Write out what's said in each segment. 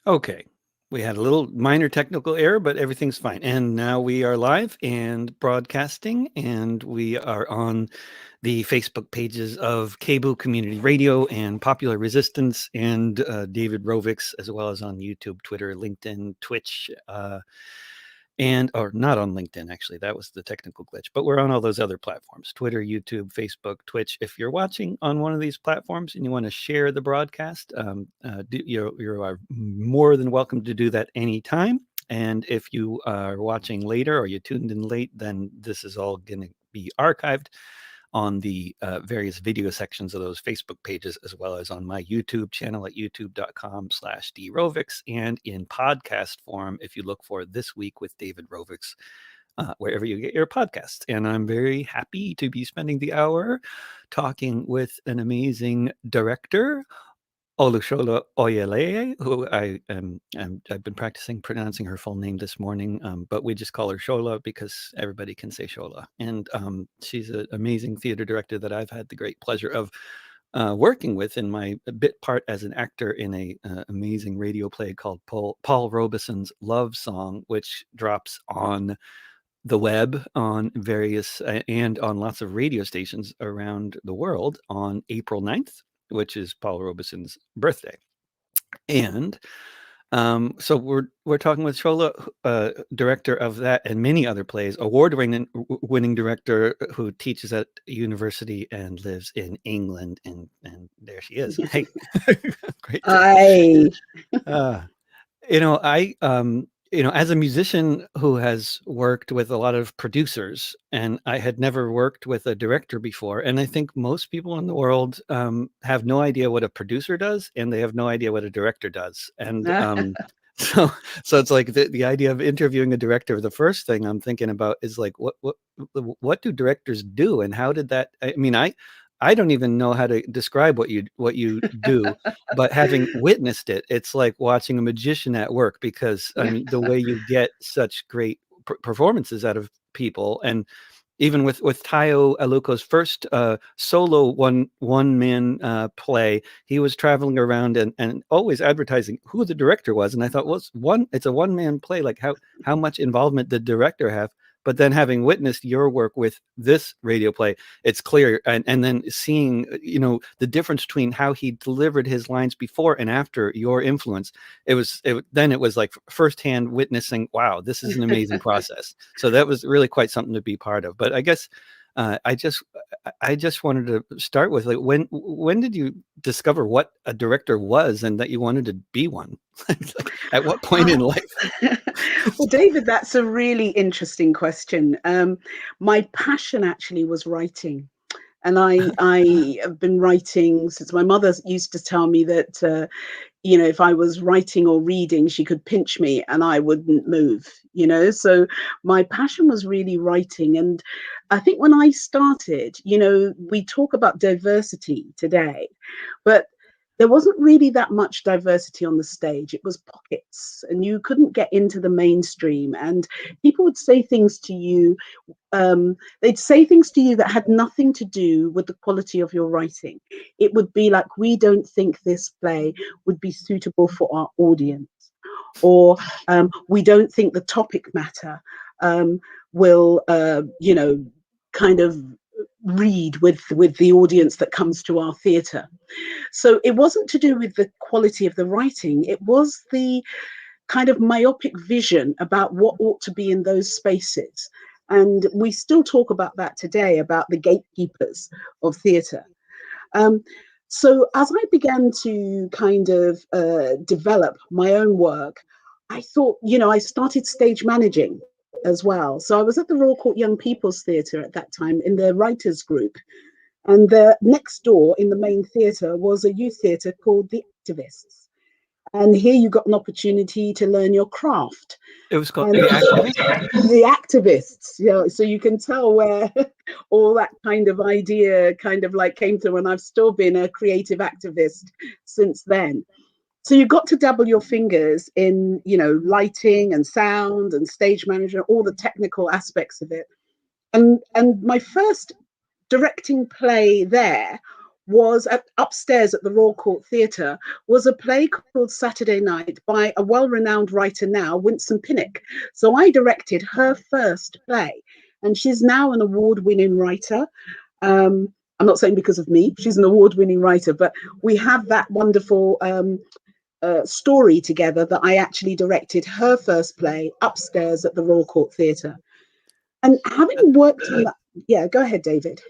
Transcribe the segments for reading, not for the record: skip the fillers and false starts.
Okay. We had a little minor technical error, but everything's fine. And now we are live and broadcasting, and we are on the Facebook pages of Cable Community Radio and Popular Resistance and David Rovix, as well as on YouTube, Twitter, LinkedIn, Twitch, or not on LinkedIn, actually. That was the technical glitch. But we're on all those other platforms: Twitter, YouTube, Facebook, Twitch. If you're watching on one of these platforms and you want to share the broadcast, you are more than welcome to do that anytime. And if you are watching later or you tuned in late, then this is all going to be archived on the various video sections of those Facebook pages, as well as on my YouTube channel at youtube.com/drovix, and in podcast form if you look for This Week with David Rovix, wherever you get your podcasts. And I'm very happy to be spending the hour talking with an amazing director, Olusola Oyeleye, who I've been practicing pronouncing her full name this morning, but we just call her Shola because everybody can say Shola. And she's an amazing theater director that I've had the great pleasure of working with in my bit part as an actor in a amazing radio play called Paul Robeson's Love Song, which drops on the web on various and on lots of radio stations around the world on April 9th, which is Paul Robeson's birthday. And so we're talking with Shola, director of that and many other plays, award-winning director who teaches at university and lives in England, and there she is. Hey, great. Hi. As a musician who has worked with a lot of producers, and I had never worked with a director before, and I think most people in the world have no idea what a producer does, and they have no idea what a director does. And so it's like the idea of interviewing a director, the first thing I'm thinking about is like, what do directors do, and how did that? I mean, I don't even know how to describe what you do, but having witnessed it, it's like watching a magician at work, because I mean, the way you get such great performances out of people. And even with Tayo Aluko's first solo one man play, he was traveling around and always advertising who the director was. And I thought, well, it's a one man play. Like how much involvement did the director have? But then having witnessed your work with this radio play, it's clear. And then seeing, the difference between how he delivered his lines before and after your influence, it was like firsthand witnessing, wow, this is an amazing process. So that was really quite something to be part of. But I guess I just wanted to start with, like, when did you discover what a director was and that you wanted to be one? At what point in life? Well, David, that's a really interesting question. My passion actually was writing. And I have been writing since my mother used to tell me that, if I was writing or reading, she could pinch me and I wouldn't move, So my passion was really writing. And I think when I started, we talk about diversity today, but there wasn't really that much diversity on the stage. It was pockets, and you couldn't get into the mainstream. And people would say things to you. They'd say things to you that had nothing to do with the quality of your writing. It would be like, we don't think this play would be suitable for our audience, or we don't think the topic matter will, kind of read with the audience that comes to our theatre. So it wasn't to do with the quality of the writing. It was the kind of myopic vision about what ought to be in those spaces. And we still talk about that today, about the gatekeepers of theatre. So as I began to kind of develop my own work, I thought, I started stage managing as well. So I was at the Royal Court Young People's Theatre at that time in the writers group. And next door in the main theatre was a youth theatre called The Activists. And here you got an opportunity to learn your craft. It was called The Activists? The Activists, so you can tell where all that kind of idea kind of like came through, and I've still been a creative activist since then. So you got to dabble your fingers in, lighting and sound and stage management, all the technical aspects of it. And my first directing play there was upstairs at the Royal Court Theatre, was a play called Saturday Night by a well-renowned writer now, Winston Pinnock. So I directed her first play, and she's now an award-winning writer. I'm not saying because of me, she's an award-winning writer, but we have that wonderful story together that I actually directed her first play upstairs at the Royal Court Theatre. And having worked on that, yeah, go ahead, David.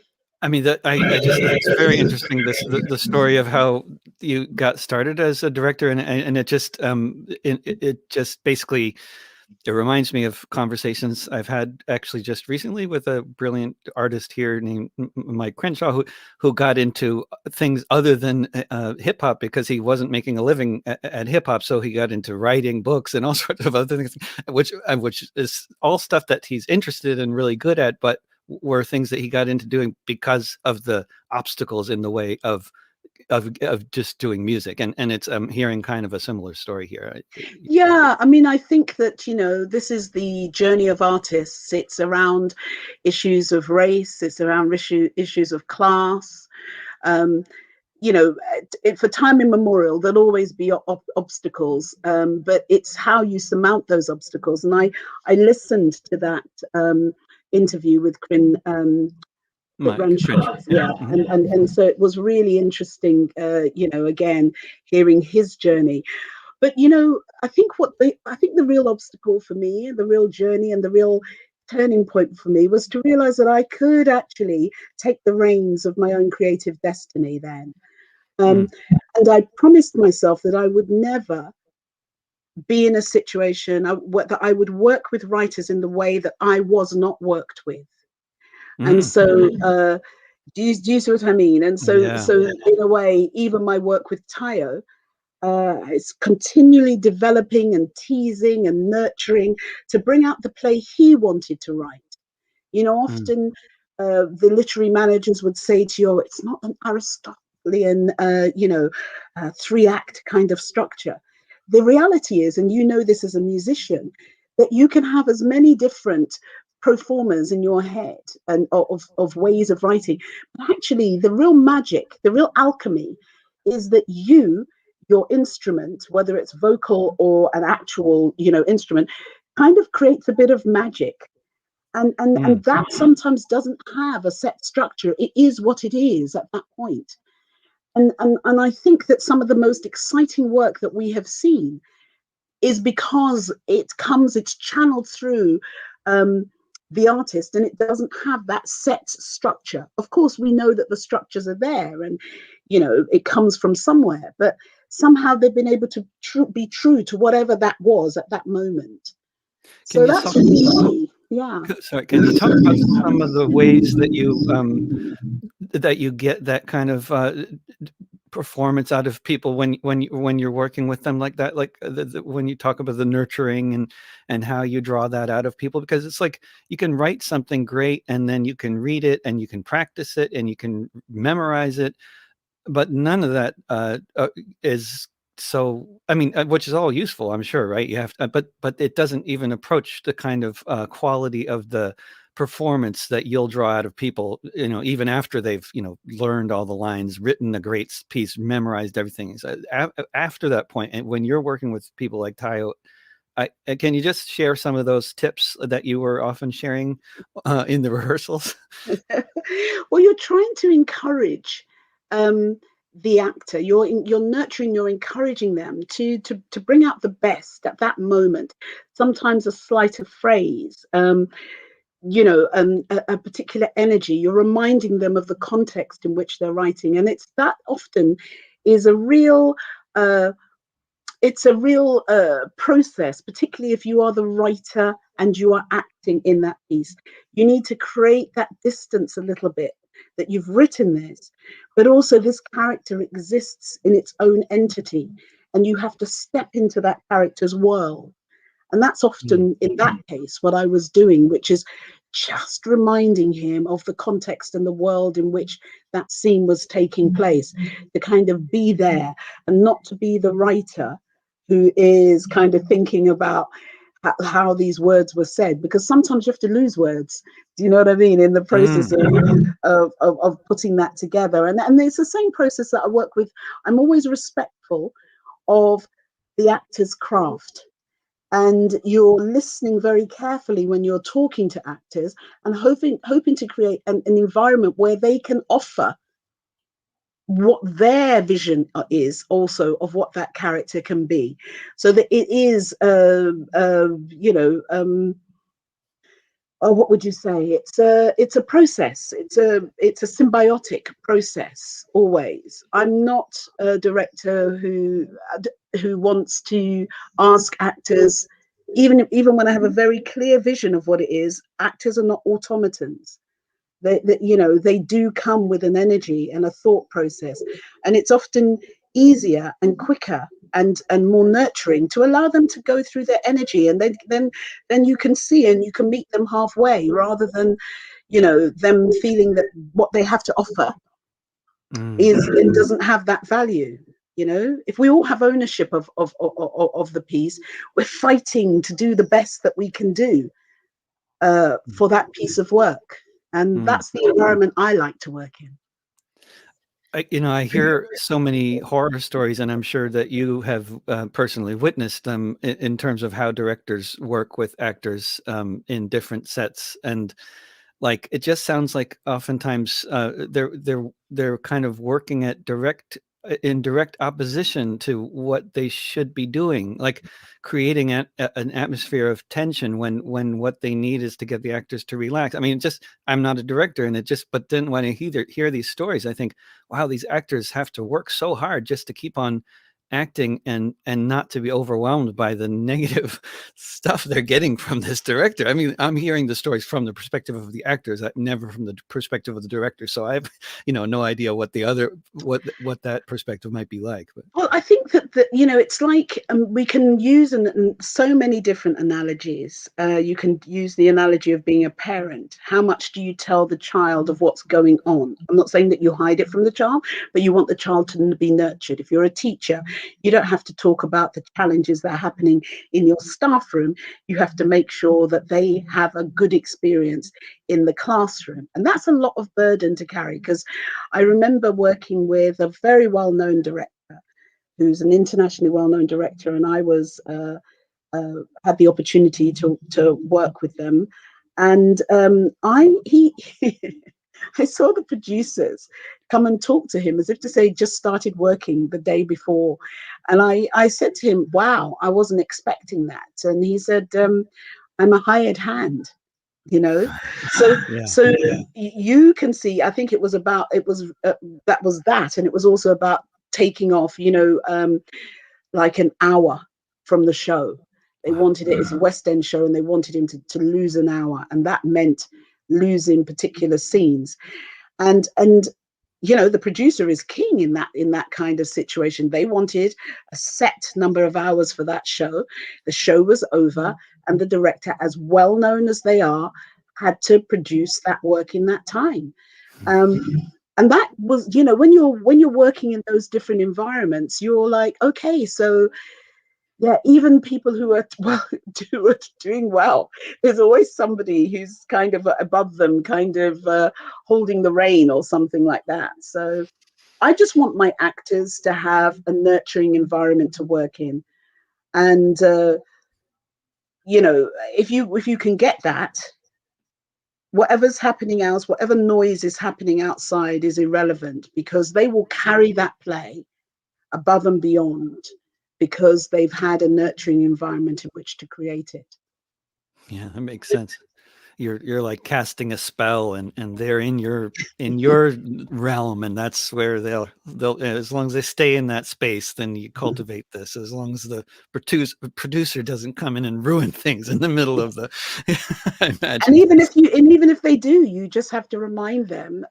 I mean, that I just it's very interesting, the story of how you got started as a director, and it just it just basically, it reminds me of conversations I've had actually just recently with a brilliant artist here named Mike Crenshaw, who got into things other than hip hop because he wasn't making a living at hip hop, so he got into writing books and all sorts of other things, which is all stuff that he's interested and really good at, but were things that he got into doing because of the obstacles in the way of just doing music. And it's hearing kind of a similar story here. Yeah, I mean, I think that, this is the journey of artists. It's around issues of race, it's around issues of class. For time immemorial, there'll always be obstacles, but it's how you surmount those obstacles. And I listened to that interview with Quinn Renshaw, yeah, and so it was really interesting, again, hearing his journey. But I think the real obstacle for me, the real journey, and the real turning point for me was to realize that I could actually take the reins of my own creative destiny then. And I promised myself that I would never be in a situation that I would work with writers in the way that I was not worked with. And so, do you see what I mean? And so, in a way, even my work with Tayo, it's continually developing and teasing and nurturing to bring out the play he wanted to write. Often the literary managers would say to you, it's not an Aristotelian, 3-act kind of structure. The reality is, and this as a musician, that you can have as many different performers in your head and of ways of writing. But actually, the real magic, the real alchemy is that your instrument, whether it's vocal or an actual, instrument, kind of creates a bit of magic. And that sometimes doesn't have a set structure. It is what it is at that point. And I think that some of the most exciting work that we have seen is because it's channeled through the artist, and it doesn't have that set structure. Of course, we know that the structures are there, and it comes from somewhere, but somehow they've been able to be true to whatever that was at that moment. So that's really, yeah. Sorry, can you talk about some of the ways that you get that kind of performance out of people when you're working with them like that, like when you talk about the nurturing and how you draw that out of people? Because it's like you can write something great and then you can read it and you can practice it and you can memorize it, but none of that is so, I mean, which is all useful, I'm sure, right? You have to, but it doesn't even approach the kind of quality of the performance that you'll draw out of people, even after they've, learned all the lines, written a great piece, memorized everything. So after that point, and when you're working with people like Tayo, can you just share some of those tips that you were often sharing in the rehearsals? Well, you're trying to encourage the actor. You're nurturing, you're encouraging them to bring out the best at that moment. Sometimes a slight of phrase, a particular energy. You're reminding them of the context in which they're writing, and it's that often is a real process, particularly if you are the writer and you are acting in that piece. You need to create that distance a little bit, that you've written this, but also this character exists in its own entity, and you have to step into that character's world. And that's often, in that case, what I was doing, which is just reminding him of the context and the world in which that scene was taking place, to kind of be there and not to be the writer who is kind of thinking about how these words were said, because sometimes you have to lose words. Do you know what I mean? In the process of putting that together. And it's the same process that I work with. I'm always respectful of the actor's craft. And you're listening very carefully when you're talking to actors and hoping to create an environment where they can offer what their vision is also of what that character can be, so that it is what would you say, it's a process, it's a symbiotic process. Always, I'm not a director who wants to ask actors, even when I have a very clear vision of what it is. Actors are not automatons. They do come with an energy and a thought process, and it's often easier and quicker and more nurturing to allow them to go through their energy, and then you can see and you can meet them halfway, rather than them feeling that what they have to offer is it doesn't have that value. If we all have ownership of the piece, we're fighting to do the best that we can do for that piece of work. And that's the environment I like to work in. I hear so many horror stories, and I'm sure that you have personally witnessed them in terms of how directors work with actors in different sets. And like, it just sounds like oftentimes they're kind of working in direct opposition to what they should be doing, like creating an atmosphere of tension when what they need is to get the actors to relax. I mean, I'm not a director, and but then when I hear these stories, I think, wow, these actors have to work so hard just to keep on acting and not to be overwhelmed by the negative stuff they're getting from this director. I mean, I'm hearing the stories from the perspective of the actors, never from the perspective of the director. So I have, no idea what that perspective might be like. But. Well, I think that it's like we can use so many different analogies. You can use the analogy of being a parent. How much do you tell the child of what's going on? I'm not saying that you hide it from the child, but you want the child to be nurtured. If you're a teacher, you don't have to talk about the challenges that are happening in your staff room. You have to make sure that they have a good experience in the classroom. And that's a lot of burden to carry, because I remember working with a very well-known director who's an internationally well-known director, and I was had the opportunity to work with them, and I saw the producers come and talk to him as if to say, just started working the day before, and I said to him, "Wow, I wasn't expecting that," and he said, "I'm a hired hand." So you can see, I think that was that, and it was also about taking off, like an hour from the show. They wanted it as a West End show, and they wanted him to lose an hour, and that meant losing particular scenes. And the producer is king in that kind of situation. They wanted a set number of hours for that show. The show was over, and the director, as well known as they are, had to produce that work in that time. And that was, when you're working in those different environments, you're like, okay, so yeah, even people who are doing well, there's always somebody who's kind of above them, kind of holding the rein or something like that. So I just want my actors to have a nurturing environment to work in, and if you can get that, whatever's happening else, whatever noise is happening outside is irrelevant, because they will carry that play above and beyond, because they've had a nurturing environment in which to create it. Yeah, that makes sense. You're like casting a spell, and they're in your realm, and that's where they'll as long as they stay in that space, then you cultivate this. As long as the producer doesn't come in and ruin things in the middle of the I imagine. And even if they do, you just have to remind them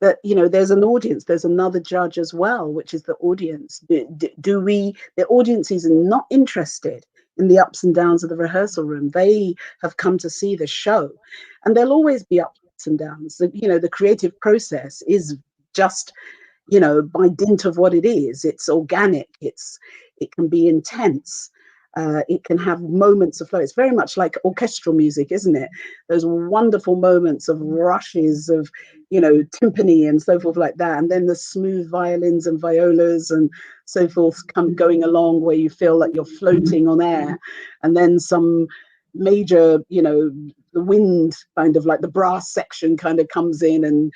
that there's an audience, there's another judge as well, which is the audience. The audience is not interested in the ups and downs of the rehearsal room. They have come to see the show, and there'll always be ups and downs. The creative process is just, by dint of what it is. It's organic. It can be intense. It can have moments of flow. It's very much like orchestral music, isn't it? Those wonderful moments of rushes of, timpani and so forth like that. And then the smooth violins and violas and so forth going along where you feel like you're floating on air. And then some major, the wind kind of like the brass section kind of comes in and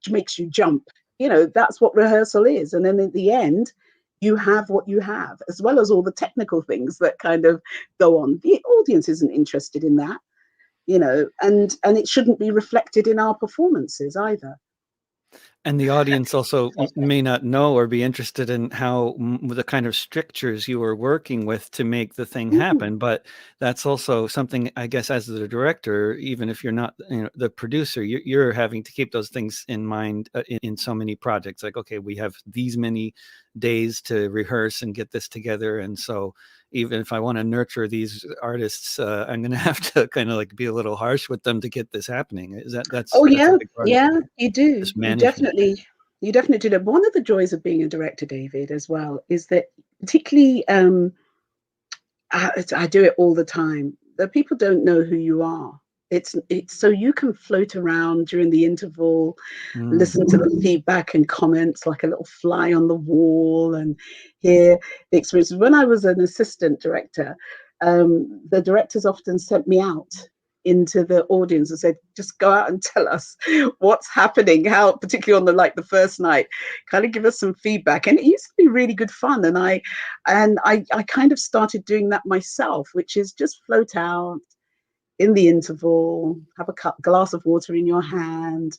makes you jump. That's what rehearsal is. And then at the end, you have what you have, as well as all the technical things that kind of go on. The audience isn't interested in that, and it shouldn't be reflected in our performances either. And the audience also may not know or be interested in how the kind of strictures you were working with to make the thing happen. But that's also something, I guess, as the director, even if you're not the producer, you're having to keep those things in mind in so many projects. Like, okay, we have these many days to rehearse and get this together. And so even if I want to nurture these artists, I'm going to have to kind of like be a little harsh with them to get this happening. That's Oh a yeah, big part of yeah, you do. this You management. definitely do that. One of the joys of being a director, David, as well, is that particularly I do it all the time. The people don't know who you are. It's so you can float around during the interval, listen to the feedback and comments like a little fly on the wall, and hear the experiences. When I was an assistant director, the directors often sent me out into the audience and said, just go out and tell us what's happening, how, particularly on the first night, kind of give us some feedback. And it used to be really good fun. And I kind of started doing that myself, which is just float out in the interval, have a glass of water in your hand,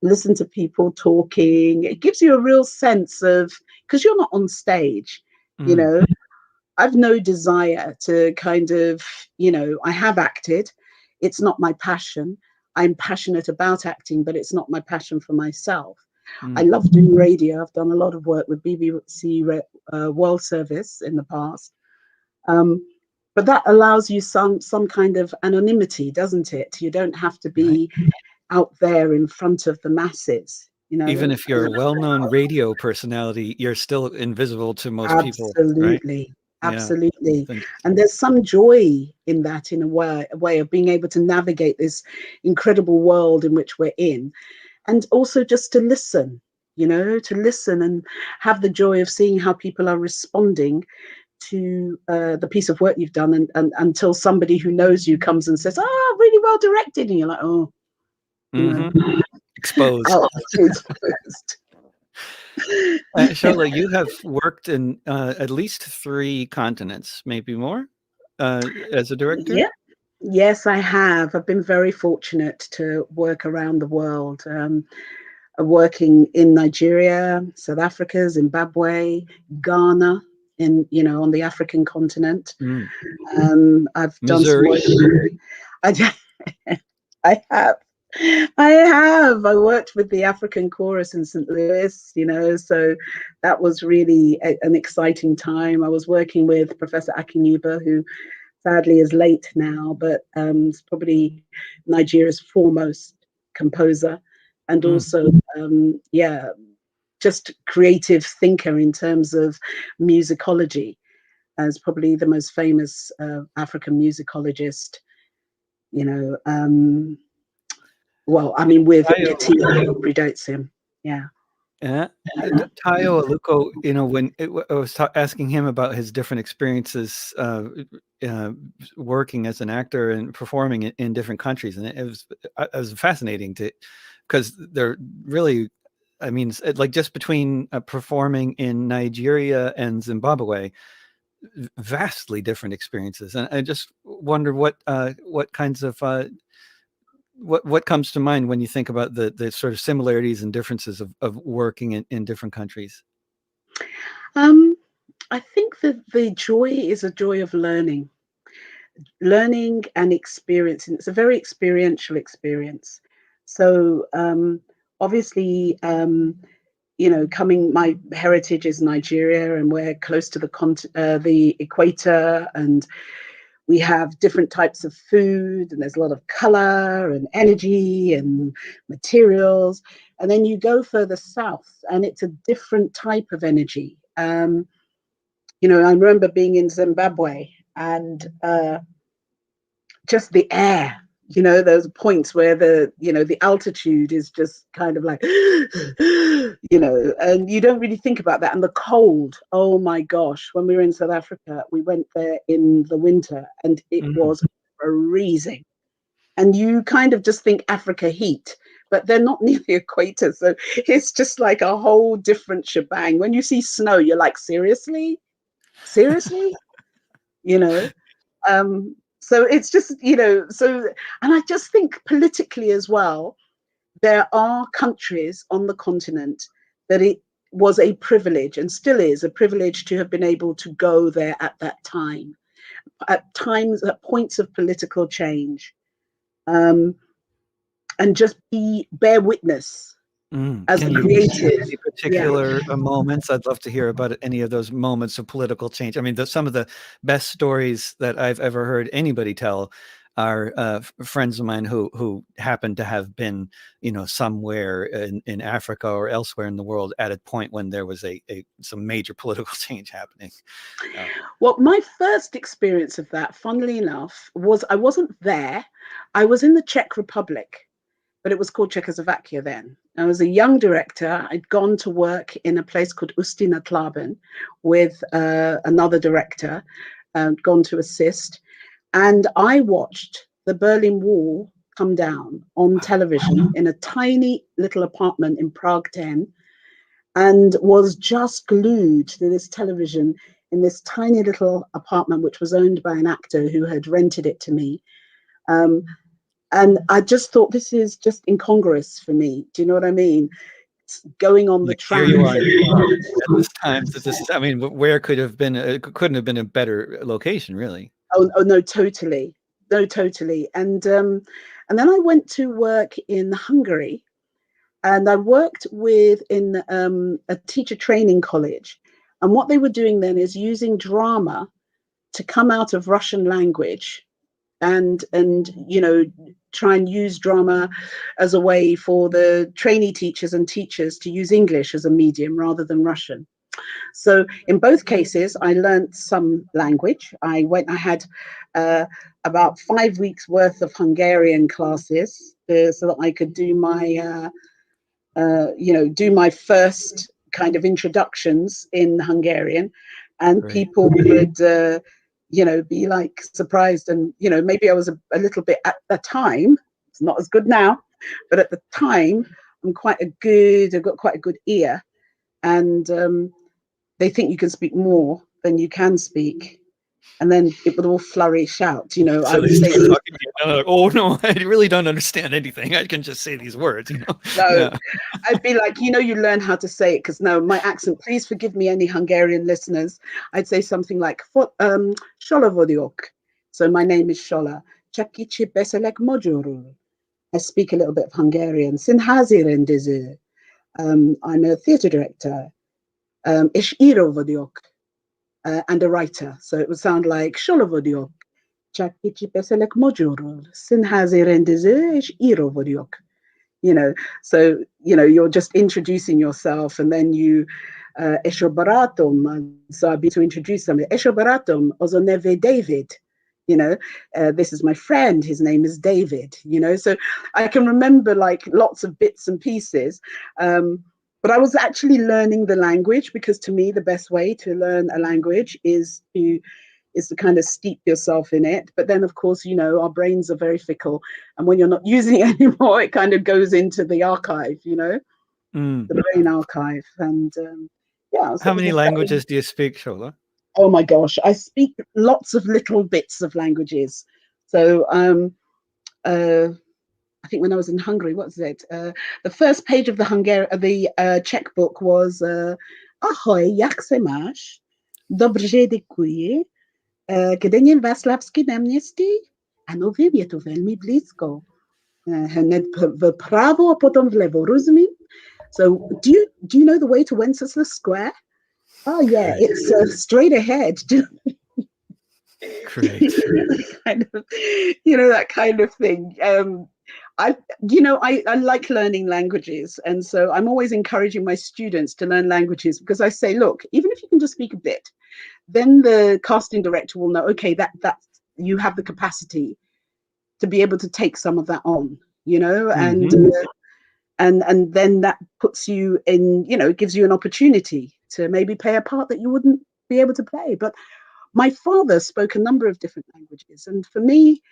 listen to people talking. It gives you a real sense of, because you're not on stage, I've no desire to kind of, I have acted. It's not my passion. I'm passionate about acting, but it's not my passion for myself. I love doing radio. I've done a lot of work with BBC World Service in the past. But that allows you some kind of anonymity, doesn't it? You don't have to be out there in front of the masses. Even if you're a well-known radio personality, you're still invisible to most people, right? Absolutely. Yeah. And there's some joy in that, in a way of being able to navigate this incredible world in which we're in. And also just to listen, to listen and have the joy of seeing how people are responding to the piece of work you've done, and until somebody who knows you comes and says, oh, really well directed. And you're like, oh, exposed. Exposed. Shola, you have worked in at least 3 continents, maybe more, as a director? Yeah. Yes, I have. I've been very fortunate to work around the world, working in Nigeria, South Africa, Zimbabwe, Ghana, on the African continent. I've Missouri. done some work. I have. I worked with the African Chorus in St. Louis, so that was really an exciting time. I was working with Professor Akinyuba, who sadly is late now, but is probably Nigeria's foremost composer, and also, just creative thinker in terms of musicology, as probably the most famous African musicologist, well, I mean, with Katia, who predates him. Yeah. Yeah. Tayo Aluko, when I was asking him about his different experiences working as an actor and performing in different countries, and it was fascinating because they're really, I mean, like just between performing in Nigeria and Zimbabwe, vastly different experiences, and I just wonder what kinds of what comes to mind when you think about the sort of similarities and differences of working in different countries? I think that the joy is a joy of learning and experiencing. It's a very experiential experience. So obviously, my heritage is Nigeria, and we're close to the equator, and we have different types of food, and there's a lot of color and energy and materials. And then you go further south, and it's a different type of energy. I remember being in Zimbabwe, and just the air. Those points where the altitude is just kind of like, and you don't really think about that. And the cold, oh my gosh, when we were in South Africa, we went there in the winter and it was freezing. And you kind of just think Africa heat, but they're not near the equator. So it's just like a whole different shebang. When you see snow, you're like, seriously? Seriously? you know? So it's just, and I just think politically as well, there are countries on the continent that it was a privilege and still is a privilege to have been able to go there at that time, at points of political change, and just bear witness as Can a you creative. any Yeah. particular moments? I'd love to hear about any of those moments of political change. I mean, some of the best stories that I've ever heard anybody tell are friends of mine who happen to have been, somewhere in Africa or elsewhere in the world at a point when there was some major political change happening. Well, my first experience of that, funnily enough, was I wasn't there. I was in the Czech Republic, but it was called Czechoslovakia then. I was a young director. I'd gone to work in a place called Ústí nad Labem with another director, gone to assist. And I watched the Berlin Wall come down on television in a tiny little apartment in Prague 10, and was just glued to this television in this tiny little apartment, which was owned by an actor who had rented it to me. And I just thought, this is just incongruous for me. Do you know what I mean? It's going on the tram. Here you are at this time. I mean, where couldn't have been a better location, really. Oh no, totally. No, totally. And then I went to work in Hungary, and I worked in a teacher training college. And what they were doing then is using drama to come out of Russian language and try and use drama as a way for the trainee teachers and teachers to use English as a medium rather than Russian. So in both cases, I learned some language. I had about 5 weeks worth of Hungarian classes so that I could do my first kind of introductions in Hungarian, and Great. people would be like surprised. And maybe I was a little bit at the time. It's not as good now, but at the time I've got quite a good ear, and they think you can speak more than you can speak, and then it would all flourish out. So I would they say, start talking to you, and they're like, oh no, I really don't understand anything. I can just say these words, no. Yeah. I'd be like, you learn how to say it, because no, my accent, please forgive me, any Hungarian listeners. I'd say something like, Shola Vodiok. So my name is Shola. Chakichi Beselek Mojuru. I speak a little bit of Hungarian. Sinhazi Rendizu. I'm a theatre director. Ish Iro Vodiok. And a writer. So it would sound like Shola Vodiok. Chakichi Beselek Mojuru. Sinhazi Rendizu. Ish Iro Vodiok. So you're just introducing yourself, and then you Esho Baratum. So I'd be to introduce somebody. Esho Baratum Ozoneve David. This is my friend, his name is David. So I can remember like lots of bits and pieces, but I was actually learning the language, because to me the best way to learn a language is to kind of steep yourself in it. But then, of course, our brains are very fickle. And when you're not using it anymore, it kind of goes into the archive, the brain archive. And So how many languages do you speak, Shola? Oh my gosh, I speak lots of little bits of languages. So I think when I was in Hungary, what was it? The first page of the Czech book was Ahoj, jak se máš? Dobře, děkuji. Kde je Václavské náměstí? Ano, vím, je to velmi blízko. Hned vpravo a potom vlevo, rozumím? So, do you know the way to Wenceslas Square? Oh yeah, great. It's straight ahead. Great. That kind of thing. I like learning languages, and so I'm always encouraging my students to learn languages, because I say, look, even if you can just speak a bit, then the casting director will know, okay, that you have the capacity to be able to take some of that on, you know, and then that puts you in, you know, gives you an opportunity to maybe play a part that you wouldn't be able to play. But my father spoke a number of different languages, and for me,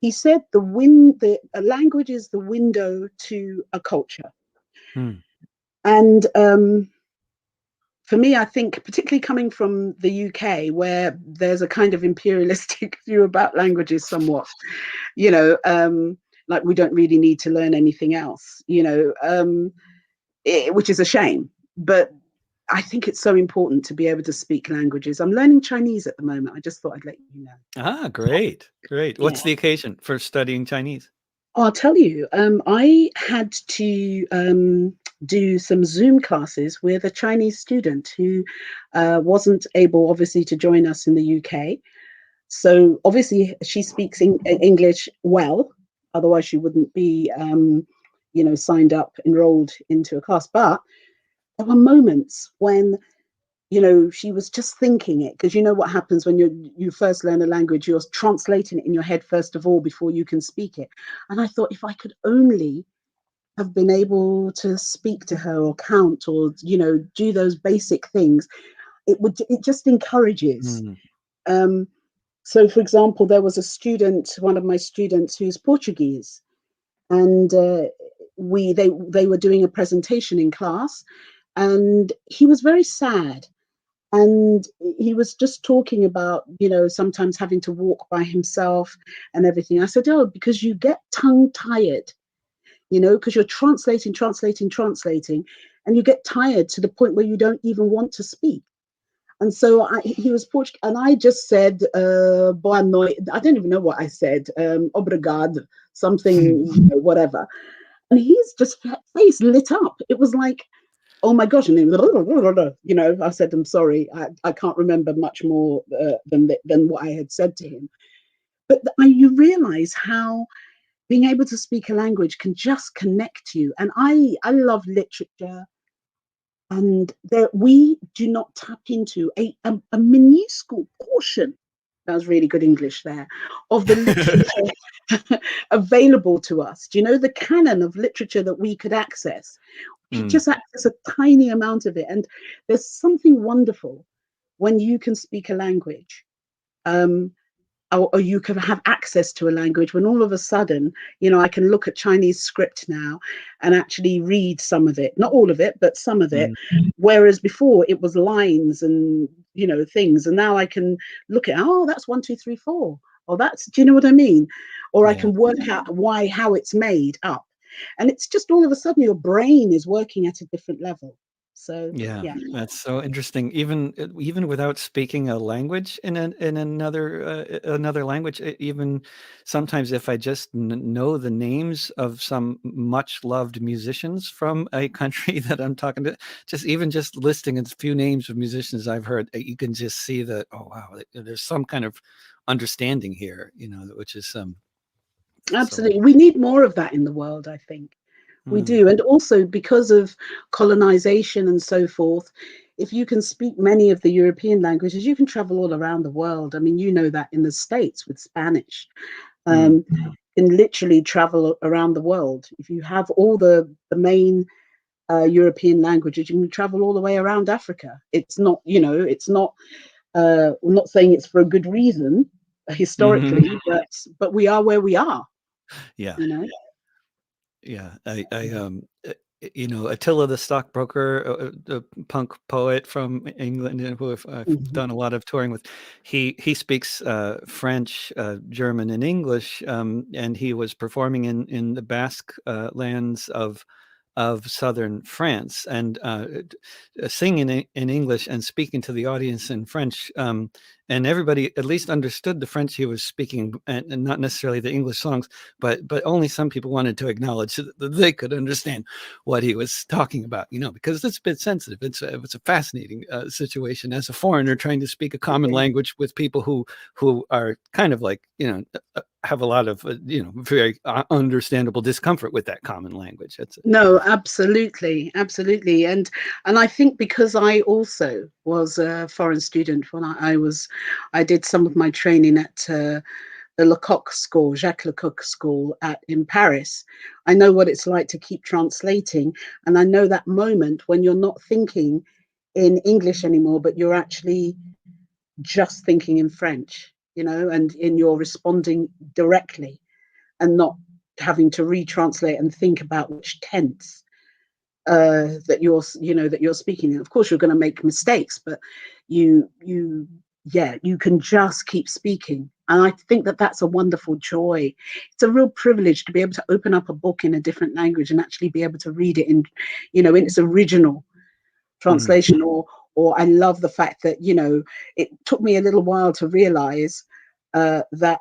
he said a language is the window to a culture. And for me, I think, particularly coming from the UK, where there's a kind of imperialistic view about languages somewhat, you know, like we don't really need to learn anything else, you know, which is a shame. But I think it's so important to be able to speak languages. I'm learning Chinese at the moment. I just thought I'd let you know. Ah, great. Great. What's the occasion for studying Chinese? I'll tell you, I had to do some Zoom classes with a Chinese student who wasn't able, obviously, to join us in the UK. So obviously, she speaks English well, otherwise she wouldn't be, you know, signed up, enrolled into a class. But there were moments when, you know, she was just thinking it, because you know what happens when you first learn a language, you're translating it in your head first of all before you can speak it. And I thought, if I could only have been able to speak to her or count or, you know, do those basic things, it just encourages. So for example, there was a student, one of my students, who's Portuguese, and they were doing a presentation in class, and he was very sad. And he was just talking about, you know, sometimes having to walk by himself and everything. I said, oh, because you get tongue tired, you know, because you're translating, and you get tired to the point where you don't even want to speak. And so he was Portuguese, and I just said, boa noite. I don't even know what I said, obrigado, something, you know, whatever. And he's just face lit up. It was like, oh my gosh, and then, you know, I said, I'm sorry, I can't remember much more than what I had said to him. But you realize how being able to speak a language can just connect you. And I love literature, and we do not tap into a minuscule portion, that was really good English there, of the literature available to us. Do you know the canon of literature that we could access? We just access a tiny amount of it. And there's something wonderful when you can speak a language. Or you can have access to a language when all of a sudden, you know, I can look at Chinese script now and actually read some of it, not all of it, but some of it. Whereas before it was lines and, you know, things. And now I can look at, oh, that's 1, 2, 3, 4. Or that's, do you know what I mean? Or I can work out how it's made up. And it's just all of a sudden your brain is working at a different level. So yeah, that's so interesting. Even without speaking a language in another language, even sometimes if I just know the names of some much loved musicians from a country that I'm talking to, just listing a few names of musicians I've heard, you can just see that, oh wow, there's some kind of understanding here, you know, which is absolutely, we need more of that in the world, I think. We do. And also because of colonization and so forth, if you can speak many of the European languages, you can travel all around the world. I mean, you know that in the States with Spanish, can literally travel around the world. If you have all the main European languages, you can travel all the way around Africa. It's not, you know, it's not, I'm not saying it's for a good reason historically, but we are where we are. Yeah. You know? Yeah, you know, Attila the Stockbroker, the punk poet from England, who I've done a lot of touring with, he speaks French, German, and English, and he was performing in the Basque lands of southern France, and singing in English and speaking to the audience in French, and everybody at least understood the French he was speaking, and not necessarily the English songs, but only some people wanted to acknowledge that they could understand what he was talking about, you know, because it's a bit sensitive. It's a fascinating situation as a foreigner trying to speak a common language with people who are kind of like, you know, have a lot of very understandable discomfort with that common language. No, absolutely, absolutely. And I think because I also was a foreign student when I did some of my training at the Lecoq School, Jacques Lecoq School in Paris. I know what it's like to keep translating, and I know that moment when you're not thinking in English anymore, but you're actually just thinking in French, and you're responding directly and not having to retranslate and think about which tense that you're speaking in. Of course, you're going to make mistakes, but you can just keep speaking. And I think that that's a wonderful joy. It's a real privilege to be able to open up a book in a different language and actually be able to read it in its original translation. Or I love the fact that it took me a little while to realize that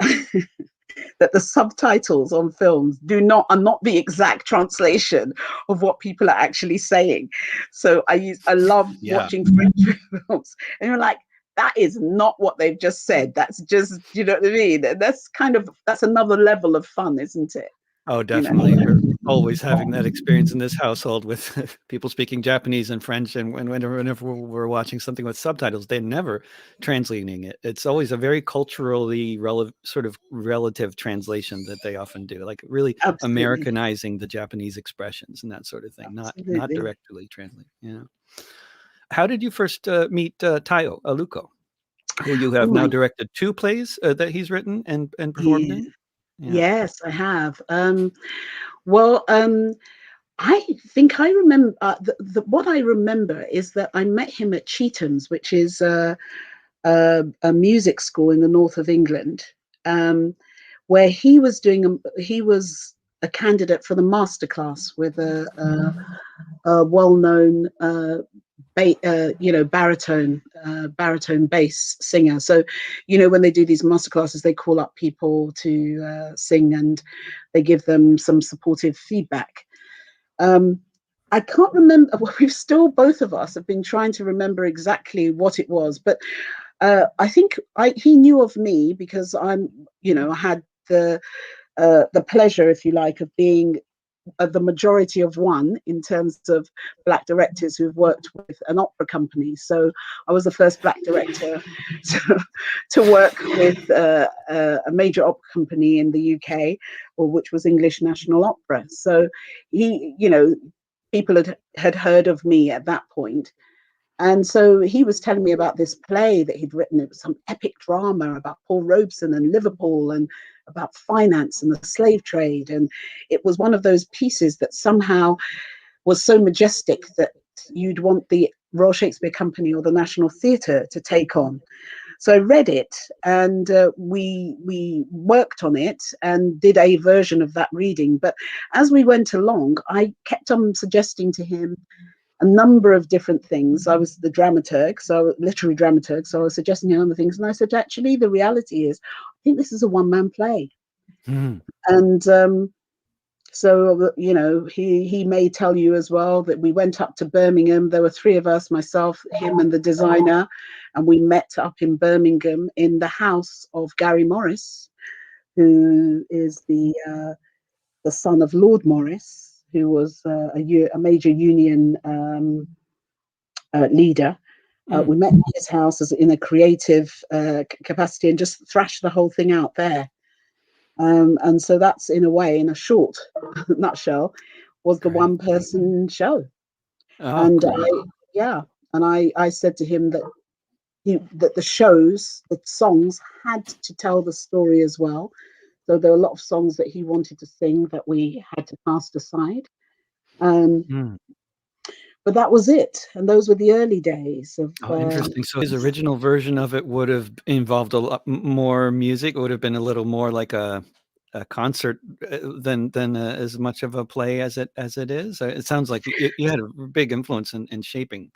that the subtitles on films are not the exact translation of what people are actually saying. So I love watching French films, and you're like, that is not what they've just said. That's just, you know what I mean? That's another level of fun, isn't it? Oh, definitely. We're always having that experience in this household with people speaking Japanese and French, and whenever we're watching something with subtitles, they're never translating it. It's always a very culturally relative translation that they often do, like really Absolutely. Americanizing the Japanese expressions and that sort of thing, not directly translating. How did you first meet Tayo Aluko, who you have now directed 2 plays that he's written and performed in? Yeah. Yes, I have. Well, I think I remember what I remember is that I met him at Chetham's, which is a music school in the north of England, where he was a candidate for the masterclass with a well-known baritone bass singer. So, when they do these masterclasses, they call up people to sing, and they give them some supportive feedback. I can't remember. Both of us have been trying to remember exactly what it was, but I think he knew of me because I had the pleasure, if you like, of being the majority of one in terms of Black directors who've worked with an opera company. So I was the first Black director to work with a major opera company in the UK, which was English National Opera. So people had heard of me at that point. And so he was telling me about this play that he'd written. It was some epic drama about Paul Robeson and Liverpool and about finance and the slave trade. And it was one of those pieces that somehow was so majestic that you'd want the Royal Shakespeare Company or the National Theatre to take on. So I read it, and we worked on it and did a version of that reading. But as we went along, I kept on suggesting to him a number of different things. I was the dramaturg, so literary dramaturg, so I was suggesting other things. And I said, actually, the reality is, I think this is a one-man play. And so, he may tell you as well that we went up to Birmingham. There were 3 of us, myself, him, and the designer, and we met up in Birmingham in the house of Gary Morris, who is the son of Lord Morris, who was a major union leader. We met at his house in a creative capacity and just thrashed the whole thing out there. And so that's, in a way, in a short nutshell, was the one-person show. And I said to him that that the songs had to tell the story as well. So there were a lot of songs that he wanted to sing that we had to cast aside. But that was it. And those were the early days of... interesting. So his original version of it would have involved a lot more music. It would have been a little more like a concert than as much of a play as it is. It sounds like you had a big influence in shaping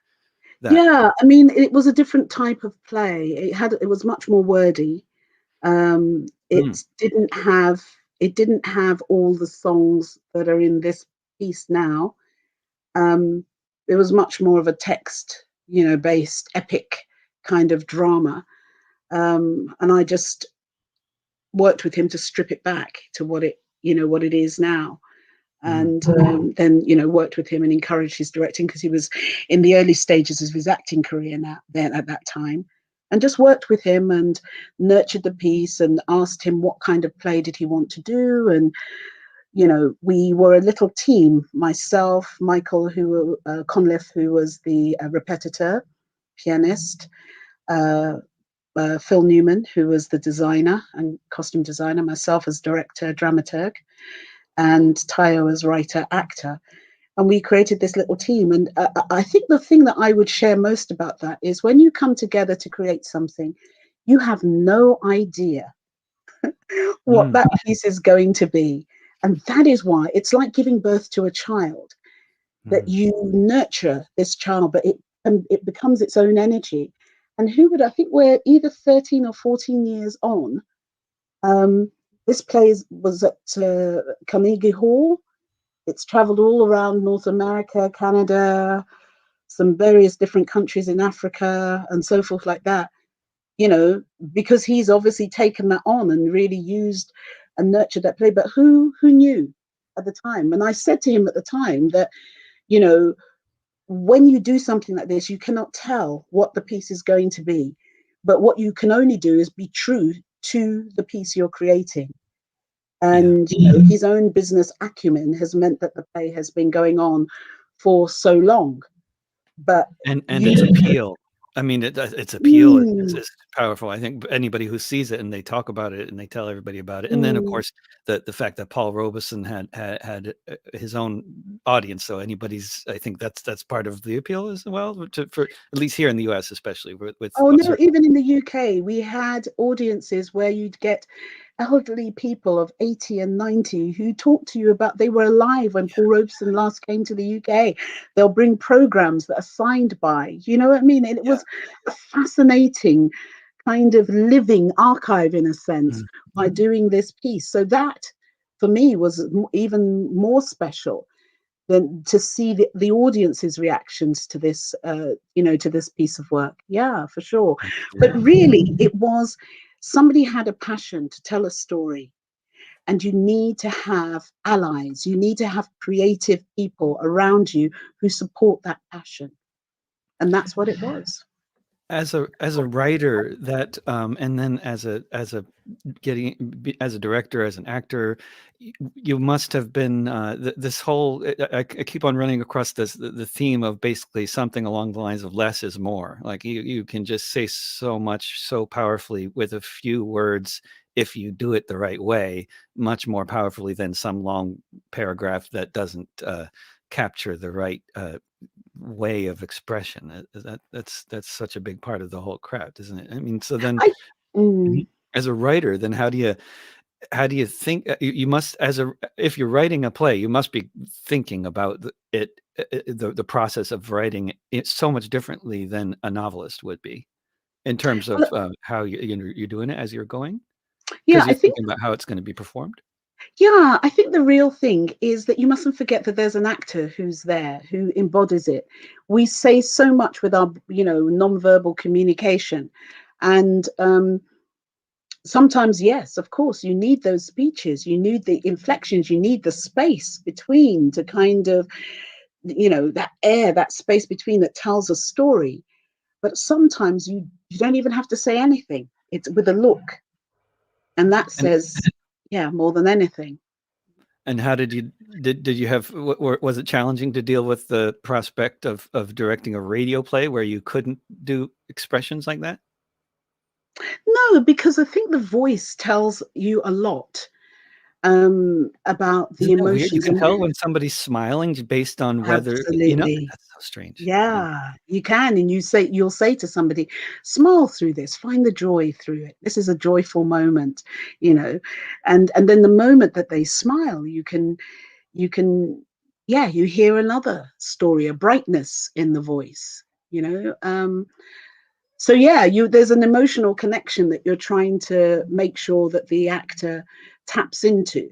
that. Yeah, I mean, it was a different type of play. It was much more wordy. It didn't have all the songs that are in this piece now. It was much more of a text, based epic kind of drama. And I just worked with him to strip it back to what it, what it is now. Mm. And then, worked with him and encouraged his directing, because he was in the early stages of his acting career then at that time. And just worked with him and nurtured the piece and asked him what kind of play did he want to do. And, we were a little team, myself, Michael, Conliffe, who was the repetiteur, pianist, Phil Newman, who was the designer and costume designer, myself as director, dramaturg, and Tayo as writer, actor. And we created this little team. And I think the thing that I would share most about that is when you come together to create something, you have no idea what Mm. that piece is going to be. And that is why it's like giving birth to a child, that Mm. you nurture this child, but it becomes its own energy. And I think we're either 13 or 14 years on. This play was at Carnegie Hall. It's traveled all around North America, Canada, some various different countries in Africa, and so forth like that, because he's obviously taken that on and really used and nurtured that play. But who knew at the time? And I said to him at the time that, when you do something like this, you cannot tell what the piece is going to be. But what you can only do is be true to the piece you're creating. Yeah. And his own business acumen has meant that the play has been going on for so long. But And you, its appeal. I mean, its appeal is powerful. I think anybody who sees it and they talk about it and they tell everybody about it, and then of course the fact that Paul Robeson had his own audience. So I think that's part of the appeal as well. For at least here in the U.S., especially with Oh no, certain. even in the UK, we had audiences where you'd get elderly people of 80 and 90 who talk to you about they were alive when Paul Robeson last came to the UK. They'll bring programs that are signed by, you know what I mean? And it Yeah. was a fascinating kind of living archive in a sense by doing this piece. So that for me was even more special than to see the audience's reactions to this, to this piece of work. Yeah, for sure. But Absolutely. really, it was somebody had a passion to tell a story, and you need to have allies. You need to have creative people around you who support that passion, and that's what it was. As a writer, that and then as a as a director, as an actor, you must have been this whole. I keep on running across the theme of basically something along the lines of less is more. Like you can just say so much so powerfully with a few words if you do it the right way, much more powerfully than some long paragraph that doesn't capture the right way of expression. That's such a big part of the whole craft, isn't it? I mean, so then I, mm, Mhm. As a writer, then how do you think you must if you're writing a play, you must be thinking about the process of writing it so much differently than a novelist would be in terms of well, how you're doing it as you're going, yeah, because I you're think thinking about how it's going to be performed. Yeah, I think the real thing is that you mustn't forget that there's an actor who's there, who embodies it. We say so much with our, non-verbal communication. And sometimes, yes, of course, you need those speeches, you need the inflections, you need the space between to kind of, that air, that space between that tells a story. But sometimes you don't even have to say anything. It's with a look. And that And says, yeah, more than anything. how did you have was it challenging to deal with the prospect of directing a radio play where you couldn't do expressions like that? No, because I think the voice tells you a lot about the Isn't that weird? You emotions can and tell when somebody's smiling based on whether absolutely. that's so strange. Yeah. Yeah, you can. And you'll say to somebody, smile through this, find the joy through it. This is a joyful moment, you know. And then the moment that they smile, you can yeah, you hear another story, a brightness in the voice, you know. So yeah, there's an emotional connection that you're trying to make sure that the actor taps into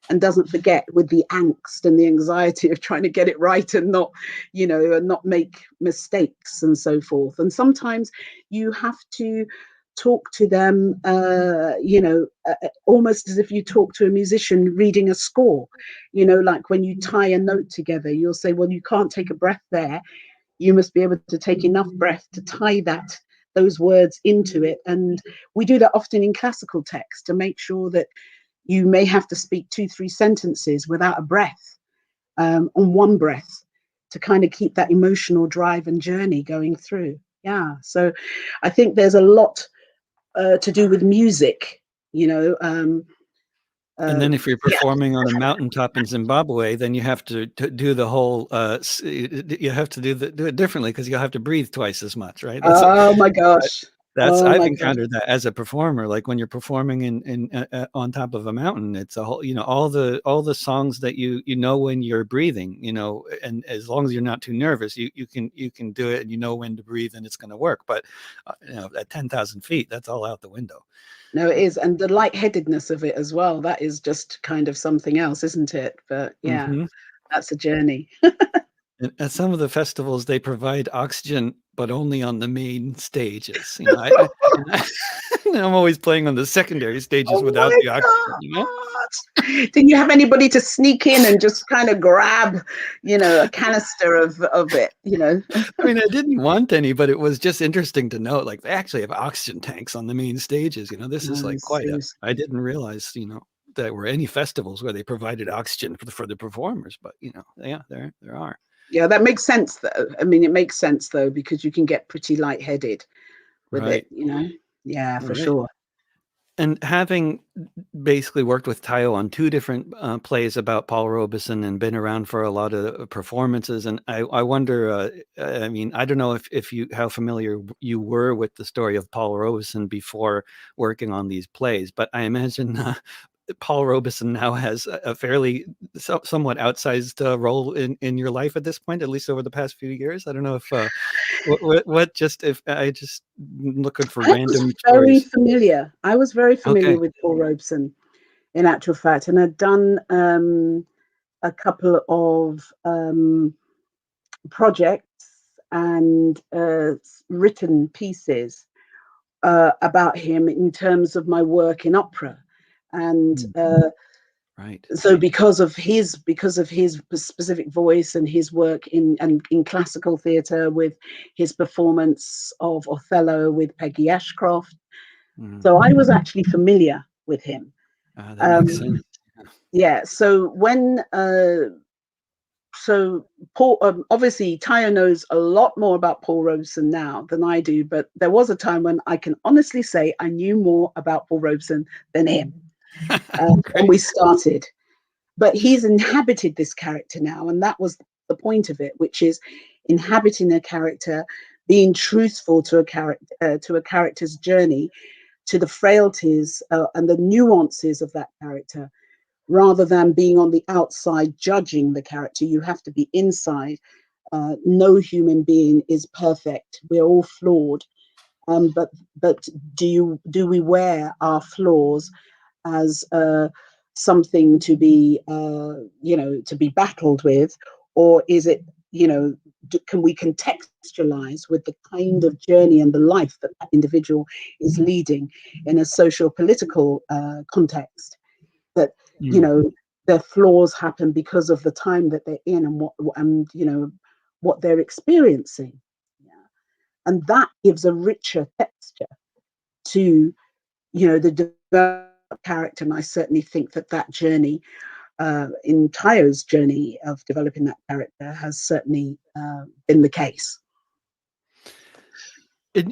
and doesn't forget, with the angst and the anxiety of trying to get it right and not, and not make mistakes and so forth. And sometimes you have to talk to them, almost as if you talk to a musician reading a score. Like when you tie a note together, you'll say, well, you can't take a breath there. You must be able to take enough breath to tie those words into it. And we do that often in classical text to make sure that you may have to speak 2-3 sentences without a breath, on one breath, to kind of keep that emotional drive and journey going through. Yeah. So I think there's a lot to do with music, And then if you're yeah. performing on a mountaintop in Zimbabwe, then you have to do the whole, you have to do it differently because you'll have to breathe twice as much, right? Oh my gosh. Oh I've my gosh. encountered that as a performer. Like when you're performing in on top of a mountain, it's a whole, all the songs that you know when you're breathing, and as long as you're not too nervous, you can do it, and you know when to breathe and it's going to work. But at 10,000 feet, that's all out the window. No, it is. And the lightheadedness of it as well, that is just kind of something else, isn't it? But yeah, Mm-hmm. that's a journey. And at some of the festivals, they provide oxygen, but only on the main stages. I'm always playing on the secondary stages Oh without my the oxygen. God. Didn't you have anybody to sneak in and just kind of grab, a canister of it, I mean, I didn't want any, but it was just interesting to know, like, they actually have oxygen tanks on the main stages. This is No, like seriously. I didn't realize, there were any festivals where they provided oxygen for the performers, but, yeah, there are. Yeah, that makes sense though. I mean, it makes sense though, because you can get pretty lightheaded with Right. it. Yeah, for Right. sure. And having basically worked with Tayo on 2 different plays about Paul Robeson and been around for a lot of performances, and I wonder, I mean, I don't know if how familiar you were with the story of Paul Robeson before working on these plays, but I imagine Paul Robeson now has a fairly somewhat outsized role in your life at this point, at least over the past few years. I don't know if what just if I just looking for I was random very stories. familiar. I was very familiar Okay. with Paul Robeson, in actual fact, and I'd done a couple of projects and written pieces about him in terms of my work in opera. And Right. so because of his specific voice and his work in classical theatre, with his performance of Othello with Peggy Ashcroft, so I was actually familiar with him. That makes sense. Yeah. So when Paul, obviously Tayo knows a lot more about Paul Robeson now than I do, but there was a time when I can honestly say I knew more about Paul Robeson than him when we started. But he's inhabited this character now, and that was the point of it, which is inhabiting a character, being truthful to a character's journey, to the frailties and the nuances of that character, rather than being on the outside judging the character. You have to be inside. No human being is perfect. We're all flawed. But do we wear our flaws as something to be to be battled with, or is it, can we contextualize with the kind of journey and the life that that individual is leading in a social political context, that their flaws happen because of the time that they're in, and what they're experiencing. Yeah. And that gives a richer texture to the character. And I certainly think that journey, in Tayo's journey of developing that character, has certainly been the case.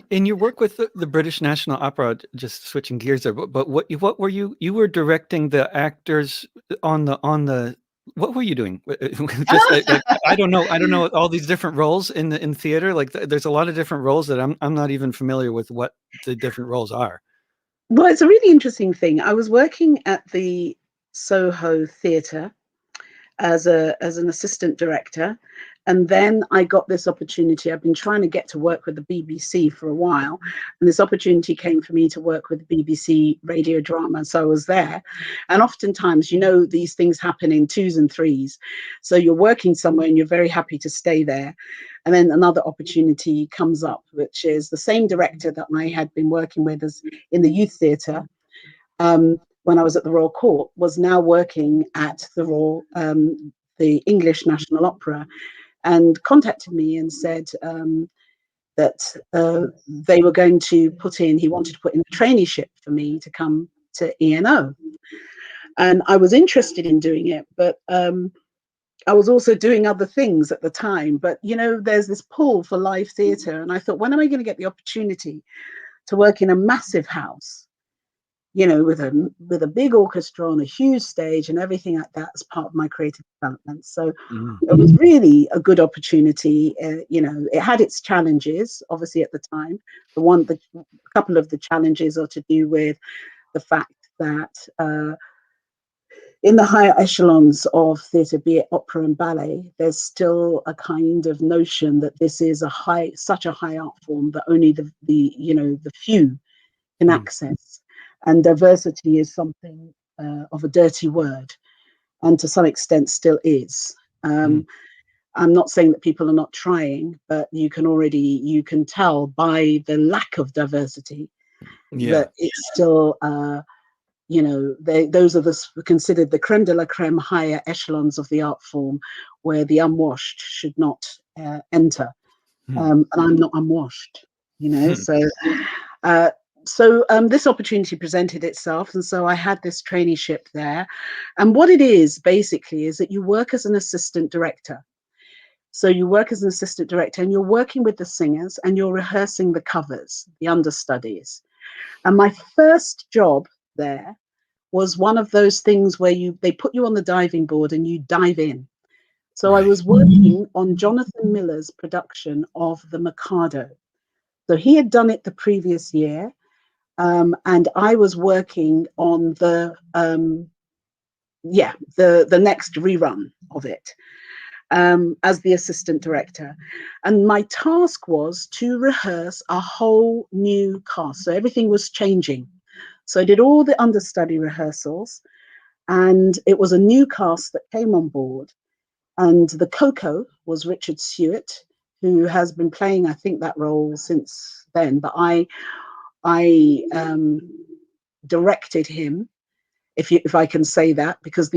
In your work with the British National Opera, just switching gears there, but what were you were directing the actors on the what were you doing? Just I don't know all these different roles in theater. Like there's a lot of different roles that I'm not even familiar with what the different roles are. Well, it's a really interesting thing. I was working at the Soho Theatre as an assistant director, And then I got this opportunity. I've been trying to get to work with the BBC for a while, and this opportunity came for me to work with the BBC radio drama. So I was there. And oftentimes, these things happen in twos and threes. So you're working somewhere and you're very happy to stay there. And then another opportunity comes up, which is the same director that I had been working with as in the youth theatre when I was at the Royal Court, was now working at the English National Opera, and contacted me and said that they were going to he wanted to put in a traineeship for me to come to ENO. And I was interested in doing it, but I was also doing other things at the time. But, there's this pull for live theatre. And I thought, when am I going to get the opportunity to work in a massive house, with a big orchestra on a huge stage and everything like that as part of my creative development. So it was really a good opportunity. It had its challenges, obviously, at the time. A couple of the challenges are to do with the fact that in the higher echelons of theatre, be it opera and ballet, there's still a kind of notion that this is such a high art form that only the few can access. And diversity is something of a dirty word, and to some extent still is. I'm not saying that people are not trying, but you can tell by the lack of diversity that it's still, those are considered the creme de la creme higher echelons of the art form, where the unwashed should not enter. And I'm not unwashed, so this opportunity presented itself, and so I had this traineeship there. And what it is basically is that you work as an assistant director. So you work as an assistant director, and you're working with the singers, and you're rehearsing the covers, the understudies. And my first job there was one of those things where they put you on the diving board and you dive in. So I was working on Jonathan Miller's production of The Mikado. So he had done it the previous year. And I was working on the next rerun of it as the assistant director. And my task was to rehearse a whole new cast. So everything was changing. So I did all the understudy rehearsals, and it was a new cast that came on board. And the Coco was Richard Stewart, who has been playing, I think, that role since then. But I directed him, if I can say that, because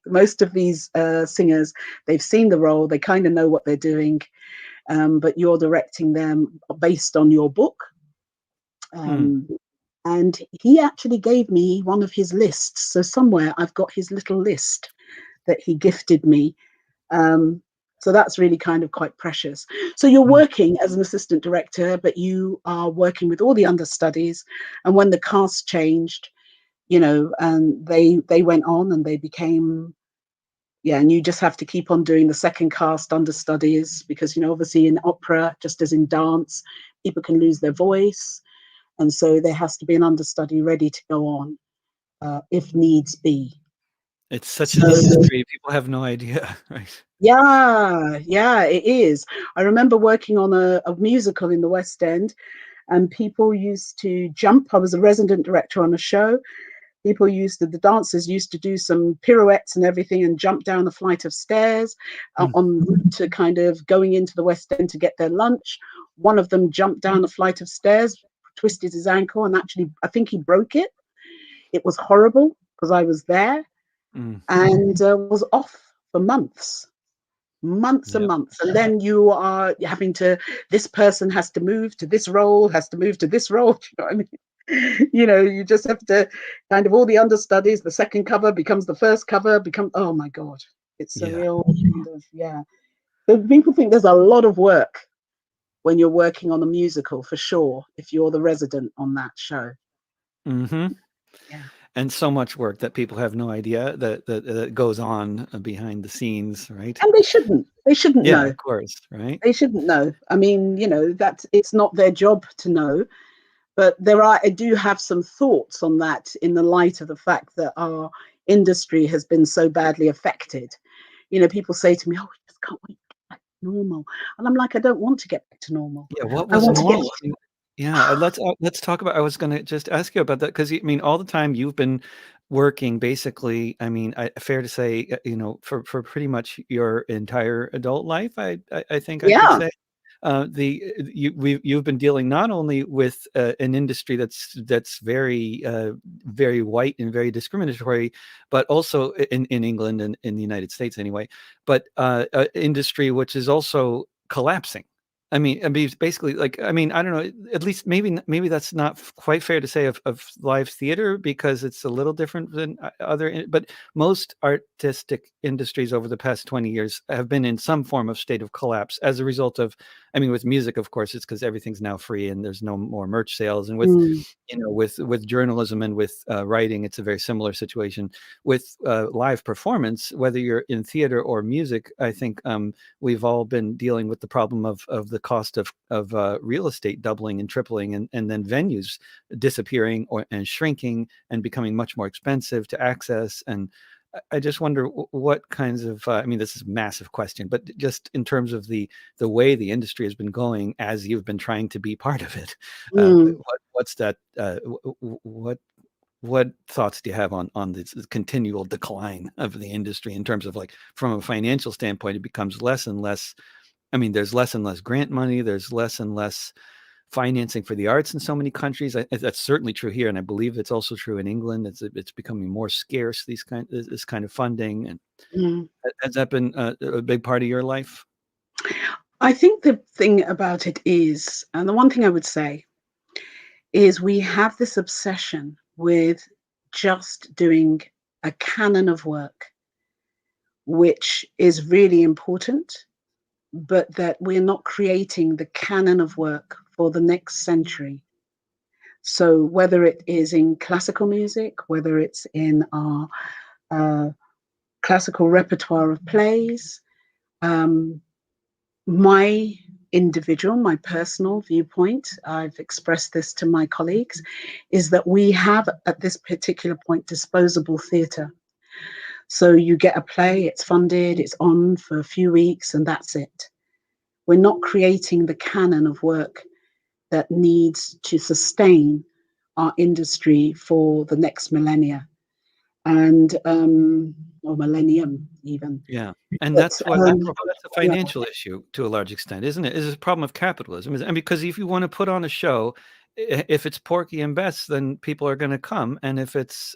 most of these singers, they've seen the role, they kind of know what they're doing, but you're directing them based on your book. And he actually gave me one of his lists. So somewhere I've got his little list that he gifted me. So that's really kind of quite precious. So you're working as an assistant director, but you are working with all the understudies. And when the cast changed, and they went on and they became, and you just have to keep on doing the second cast understudies, because, obviously in opera, just as in dance, people can lose their voice. And so there has to be an understudy ready to go on if needs be. It's such an industry. People have no idea, right? Yeah, it is. I remember working on a musical in the West End, and people used to jump. I was a resident director on a show. The dancers used to do some pirouettes and everything and jump down a flight of stairs en route to kind of going into the West End to get their lunch. One of them jumped down a flight of stairs, twisted his ankle, and actually, I think he broke it. It was horrible because I was there, and was off for months and months. And then you are having to, this person has to move to this role, has to move to this role. Do you know what I mean? You just have to kind of, all the understudies, the second cover becomes the first cover, oh my God, it's a real kind of, So people think there's a lot of work when you're working on a musical, for sure, if you're the resident on that show. And so much work that people have no idea that goes on behind the scenes, right? And they shouldn't know. Of course, right? They shouldn't know. I mean, that it's not their job to know. But I do have some thoughts on that in the light of the fact that our industry has been so badly affected. People say to me, "Oh, we just can't wait normal. And I'm like, I don't want to get back to normal. Yeah, what I was want to get normal? I mean, yeah, let's talk about I was gonna just ask you about that because I mean, all the time you've been working basically, I mean, fair to say, for pretty much your entire adult life, I think I could yeah. say. You've been dealing not only with an industry that's very very white and very discriminatory, but also in England and in the United States anyway, but industry which is also collapsing. I mean, it's basically like, I mean, I don't know, at least maybe that's not quite fair to say of live theater because it's a little different than but most artistic industries over the past 20 years have been in some form of state of collapse as a result of, I mean, with music, of course, it's because everything's now free and there's no more merch sales. And with, Mm, with journalism and with writing, it's a very similar situation. With live performance, whether you're in theater or music, I think we've all been dealing with the problem of the cost of real estate doubling and tripling, and then venues disappearing and shrinking and becoming much more expensive to access. And I just wonder what kinds of, I mean, this is a massive question, but just in terms of the way the industry has been going as you've been trying to be part of it, mm, what's that, what thoughts do you have on this continual decline of the industry in terms of, like, from a financial standpoint, it becomes less and less, I mean, there's less and less grant money, there's less and less financing for the arts in so many countries. That's certainly true here, and I believe it's also true in England. It's becoming more scarce, this kind of funding. And mm. has that been a big part of your life? I think the thing about it is, and the one thing I would say is we have this obsession with just doing a canon of work, which is really important, but that we're not creating the canon of work for the next century. So whether it is in classical music, whether it's in our uh, classical repertoire of plays, um, my my personal viewpoint, I've expressed this to my colleagues, is that we have at this particular point disposable theatre. So you get a play, it's funded, it's on for a few weeks, and that's it. We're not creating the canon of work that needs to sustain our industry for the next millennia and or millennium even. Yeah, and But that's a yeah. financial issue to a large extent, isn't it? Is a problem of capitalism, and because if you want to put on a show, if it's Porky and Bess, then people are going to come, and if it's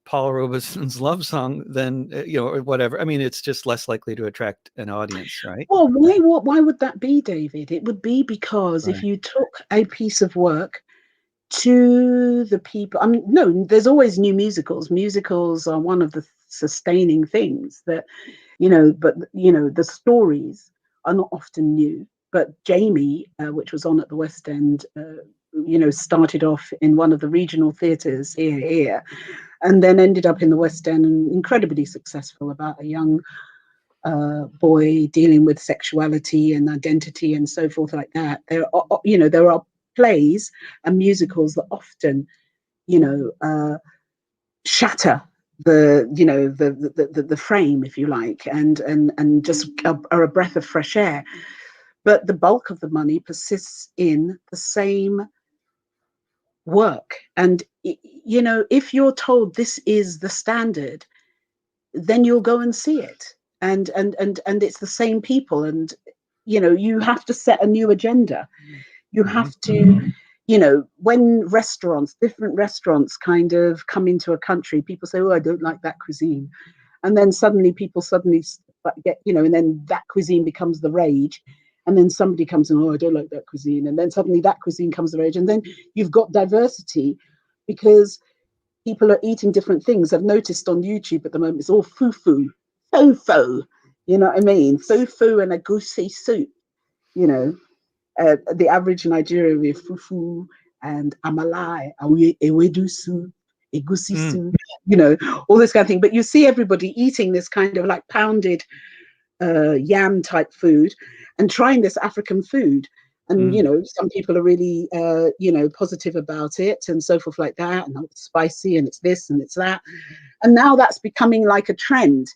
Paul Robeson's love song, then or whatever. I mean, it's just less likely to attract an audience, right? Well, why would that be, David? It would be because if Right. you took a piece of work to the people, I mean, no, there's always new musicals. Musicals are one of the sustaining things that, but the stories are not often new. But Jamie, which was on at the West End, started off in one of the regional theatres here, and then ended up in the West End and incredibly successful about a young boy dealing with sexuality and identity and so forth like that. There are plays and musicals that often, shatter the frame, if you like, and just are a breath of fresh air. But the bulk of the money persists in the same work. And if you're told this is the standard, then you'll go and see it. And it's the same people. And you have to set a new agenda. You Hmm. have to, when different restaurants kind of come into a country, people say, oh, I don't like that cuisine. And then people suddenly get, and then that cuisine becomes the rage. And then somebody comes in, oh, I don't like that cuisine. And then suddenly that cuisine comes the rage. And then you've got diversity because people are eating different things. I've noticed on YouTube at the moment, it's all foo-foo. You know what I mean? Fufu and a goosey soup, you know. The average Nigerian with fufu and amala, ewedu soup, egusi Mm. soup, all this kind of thing. But you see everybody eating this kind of like pounded yam type food and trying this African food. And, Mm. some people are really, positive about it and so forth like that. And it's spicy and it's this and it's that. And now that's becoming like a trend.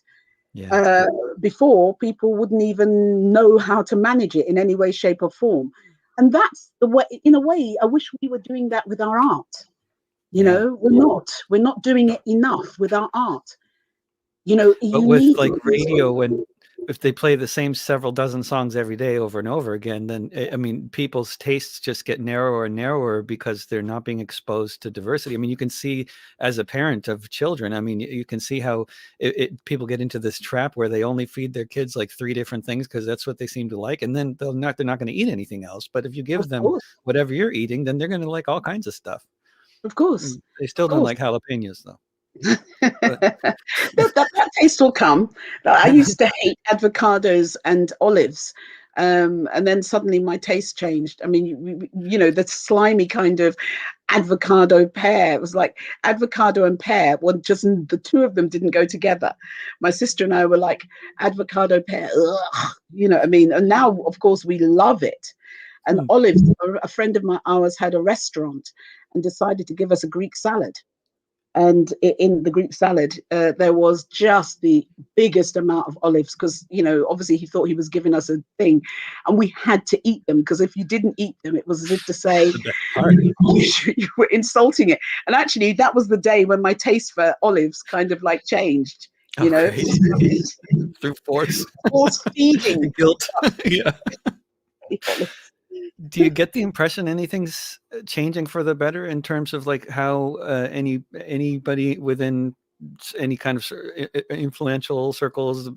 Yeah. Before, people wouldn't even know how to manage it in any way, shape, or form. And that's the way, in a way, I wish we were doing that with our art. You Yeah. know, we're not doing it enough with our art. You know, But you with need, like radio, when if they play the same several dozen songs every day over and over again, then I mean, people's tastes just get narrower and narrower because they're not being exposed to diversity. I mean, you can see as a parent of children, I mean, you can see how people get into this trap where they only feed their kids like 3 different things because that's what they seem to like, and then they're not going to eat anything else. But if you give of them course, whatever you're eating, then they're going to like all kinds of stuff. of course, They of still don't course. like jalapenos though. But that taste will come. I used to hate avocados and olives. And then suddenly my taste changed. I mean, you know, the slimy kind of avocado pear. It was like avocado and pear. Well, just the two of them didn't go together. My sister and I were like avocado pear. Ugh, you know what I mean? And now, of course, we love it. And hmm. olives. A friend of ours had a restaurant and decided to give us a Greek salad. And in the Greek salad, there was just the biggest amount of olives because, you know, obviously he thought he was giving us a thing, and we had to eat them because if you didn't eat them, it was as if to say The best part. you were insulting it. And actually, that was the day when my taste for olives kind of like changed. Oh, You know, great. Through force. force feeding Guilt. Yeah. olives. Do you get the impression anything's changing for the better in terms of like how anybody within any kind of influential circles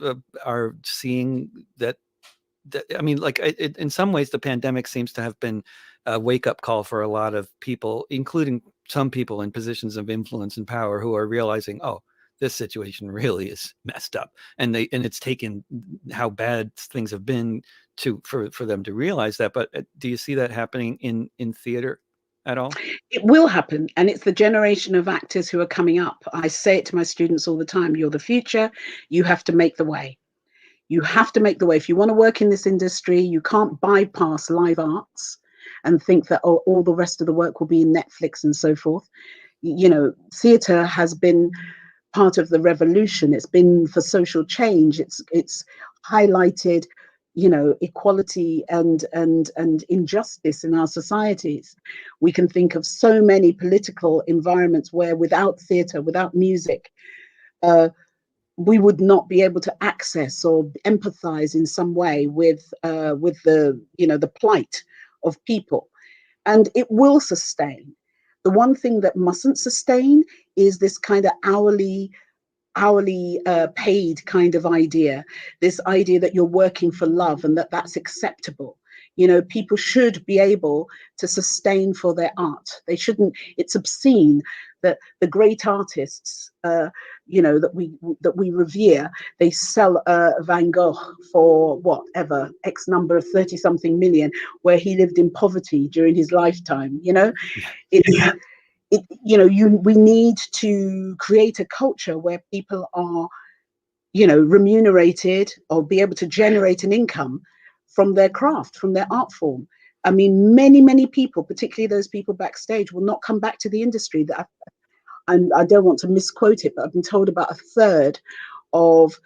are seeing that? I mean, like in some ways, the pandemic seems to have been a wake-up call for a lot of people, including some people in positions of influence and power who are realizing, oh, this situation really is messed up, and it's taken how bad things have been for them to realize that. But do you see that happening in theater at all? It will happen, and it's the generation of actors who are coming up. I say it to my students all the time: you're the future. You have to make the way. You have to make the way. If you want to work in this industry, you can't bypass live arts and think that, oh, all the rest of the work will be in Netflix and so forth. You know, theatre has been part of the revolution. It's been for social change. It's highlighted, you know, equality and injustice in our societies. We can think of so many political environments where without theatre, without music, we would not be able to access or empathize in some way with the, you know, the plight of people. And it will sustain. The one thing that mustn't sustain is this kind of hourly paid kind of idea, this idea that you're working for love and that that's acceptable. You know, people should be able to sustain for their art. They shouldn't. It's obscene that the great artists, you know, that we revere, they sell Van Gogh for whatever X number of 30 something million, where he lived in poverty during his lifetime. You know, Yeah. it's you know, we need to create a culture where people are, you know, remunerated or be able to generate an income from their craft, from their art form. I mean, many people, particularly those people backstage, will not come back to the industry. That I don't want to misquote it, but I've been told about a third of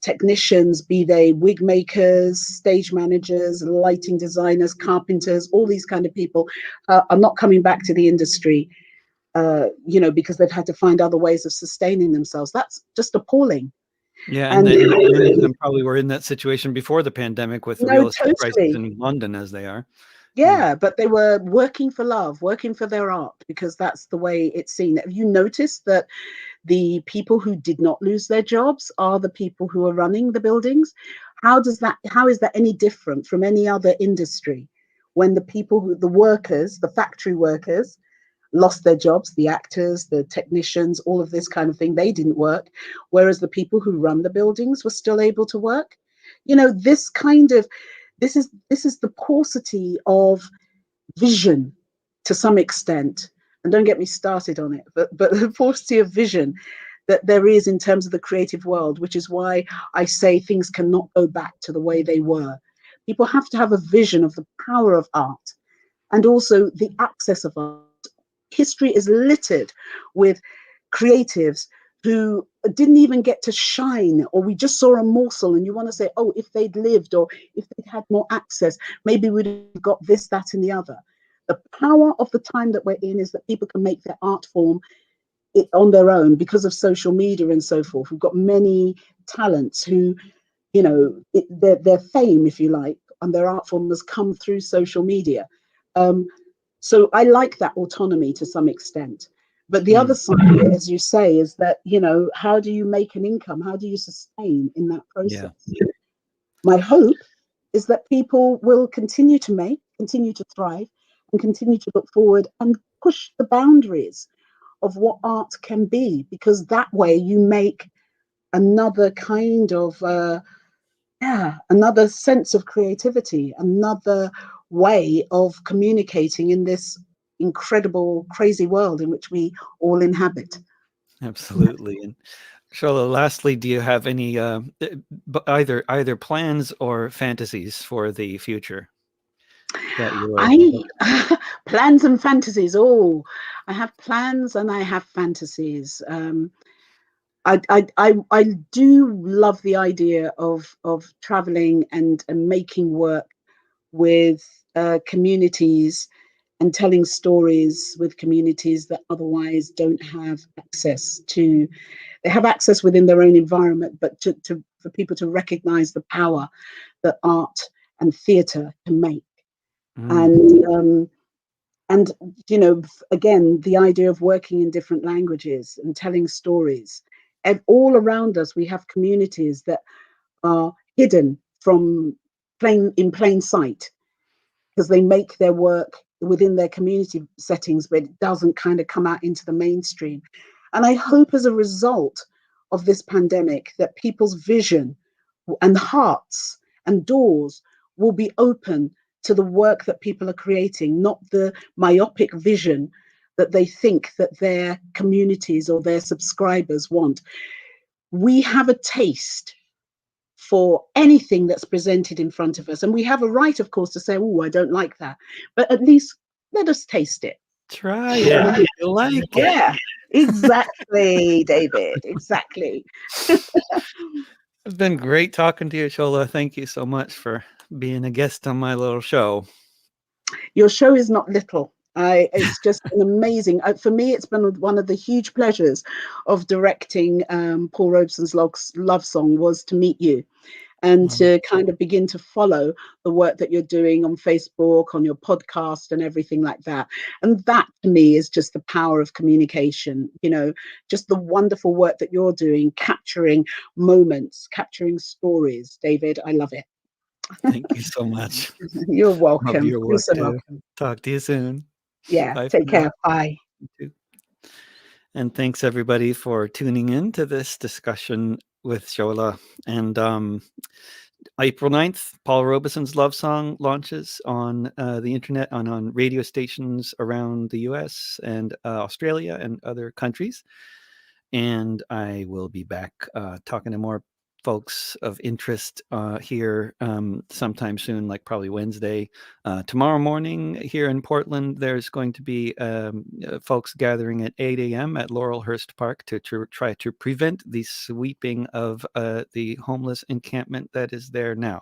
technicians, be they wig makers, stage managers, lighting designers, carpenters, all these kind of people, are not coming back to the industry, you know, because they've had to find other ways of sustaining themselves. That's just appalling. Yeah, and And many of them probably were in that situation before the pandemic with the no, real estate prices totally. in London as they are. Yeah. Yeah, but they were working for love, working for their art, because that's the way it's seen. Have you noticed that the people who did not lose their jobs are the people who are running the buildings? How is that any different from any other industry when the people the workers, the factory workers, lost their jobs, the actors, the technicians, all of this kind of thing, they didn't work, whereas the people who run the buildings were still able to work? You know, this is the paucity of vision to some extent. And don't get me started on it, but the paucity of vision that there is in terms of the creative world, which is why I say things cannot go back to the way they were. People have to have a vision of the power of art and also the access of art. History is littered with creatives who didn't even get to shine, or we just saw a morsel, and you want to say, oh, if they'd lived, or if they'd had more access, maybe we'd have got this, that, and the other. The power of the time that we're in is that people can make their art form on their own because of social media and so forth. We've got many talents who, their fame, if you like, and their art form has come through social media. So I like that autonomy to some extent. But the other side of it, as you say, is that, how do you make an income? How do you sustain in that process? Yeah. My hope is that people will continue to make, continue to thrive, and continue to look forward and push the boundaries of what art can be, because that way you make another kind of another sense of creativity, another way of communicating in this incredible, crazy world in which we all inhabit. Absolutely. And Shola, lastly, do you have any either plans or fantasies for the future that you are? Plans and fantasies. Oh, I have plans and I have fantasies. I do love the idea of traveling and making work with communities and telling stories with communities that otherwise don't have access to. They have access within their own environment, but for people to recognize the power that art and theatre can make. And again, the idea of working in different languages and telling stories. And all around us, we have communities that are hidden from in plain sight, because they make their work within their community settings, but it doesn't kind of come out into the mainstream. And I hope as a result of this pandemic that people's vision and hearts and doors will be open to the work that people are creating, not the myopic vision that they think that their communities or their subscribers want. We have a taste for anything that's presented in front of us. And we have a right, of course, to say, oh, I don't like that. But at least let us taste it. Try it. You like it. Yeah, exactly, David. Exactly. It's been great talking to you, Shola. Thank you so much for being a guest on my little show. Your show is not little. It's just been amazing. For me, it's been one of the huge pleasures of directing Paul Robeson's love song was to meet you, and to kind of begin to follow the work that you're doing on Facebook, on your podcast and everything like that. And that to me is just the power of communication, just the wonderful work that you're doing, capturing moments, capturing stories. David, I love it. Thank you so much. You're welcome. Love your work You're so too. welcome. Talk to you soon. Yeah, Bye take care. Bye. You too. And thanks everybody for tuning in to this discussion with Shola. And April 9th, Paul Robeson's love song launches on the internet, on radio stations around the US and Australia and other countries. And I will be back talking to more folks of interest here sometime soon, like probably Wednesday. Tomorrow morning here in Portland, there's going to be folks gathering at 8 a.m. at Laurelhurst Park to try to prevent the sweeping of the homeless encampment that is there now.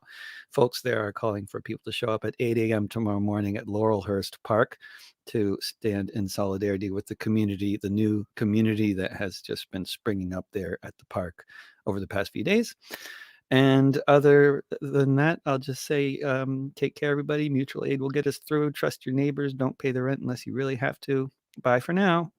Folks there are calling for people to show up at 8 a.m. tomorrow morning at Laurelhurst Park to stand in solidarity with the community, the new community that has just been springing up there at the park over the past few days. And other than that, I'll just say, take care, everybody. Mutual aid will get us through. Trust your neighbors. Don't pay the rent unless you really have to. Bye for now.